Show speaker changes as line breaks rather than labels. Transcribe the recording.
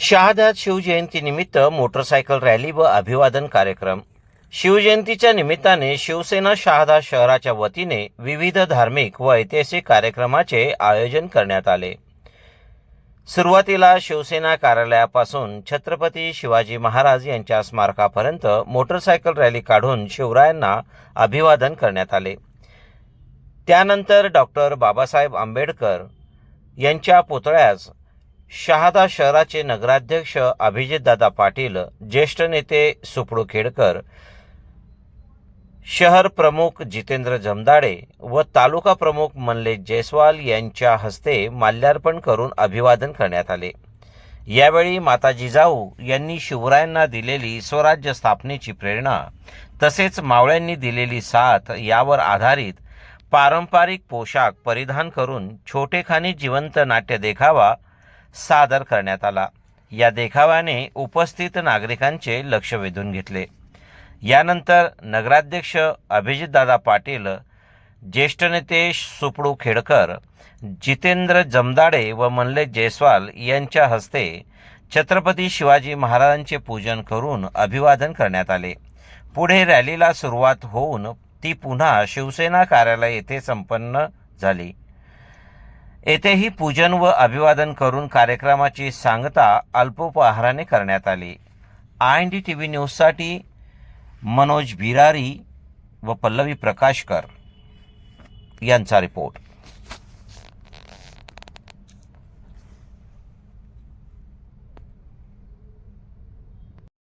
शहाद्यात शिवजयंतीनिमित्त motorcycle rally व अभिवादन कार्यक्रम. शिवजयंतीच्या निमित्ताने शिवसेना शहादा शहराच्या वतीने विविध धार्मिक व ऐतिहासिक कार्यक्रमाचे आयोजन करण्यात आले. सुरुवातीला शिवसेना कार्यालयापासून छत्रपती शिवाजी महाराज यांच्या स्मारकापर्यंत मोटरसायकल रॅली काढून शिवरायांना अभिवादन करण्यात आले. त्यानंतर डॉक्टर बाबासाहेब आंबेडकर यांच्या पुतळ्यास शहादा शहराचे नगराध्यक्ष अभिजितदादा पाटील, ज्येष्ठ नेते सुपडू खेडकर, शहर प्रमुख जितेंद्र जमदाडे व तालुका प्रमुख मनलेश जयस्वाल यांच्या हस्ते माल्यार्पण करून अभिवादन करण्यात आले. यावेळी माता जिजाऊ यांनी शिवरायांना दिलेली स्वराज्य स्थापनेची प्रेरणा तसेच मावळ्यांनी दिलेली साथ यावर आधारित पारंपरिक पोशाख परिधान करून छोटेखानी जिवंत नाट्य देखावा सादर करण्यात आला. या देखाव्याने उपस्थित नागरिकांचे लक्ष वेधून घेतले. यानंतर नगराध्यक्ष अभिजितदादा पाटील, ज्येष्ठ नेते सुपडू खेडकर, जितेंद्र जमदाडे व मनलेश जयस्वाल यांच्या हस्ते छत्रपती शिवाजी महाराजांचे पूजन करून अभिवादन करण्यात आले. पुढे रॅलीला सुरुवात होऊन ती पुन्हा शिवसेना कार्यालय येथे संपन्न झाली. येथेही पूजन व अभिवादन करून कार्यक्रमाची सांगता अल्पोपहाराने करण्यात आली. IND न्यूजसाठी मनोज बिरारी व पल्लवी प्रकाशकर यांचा रिपोर्ट.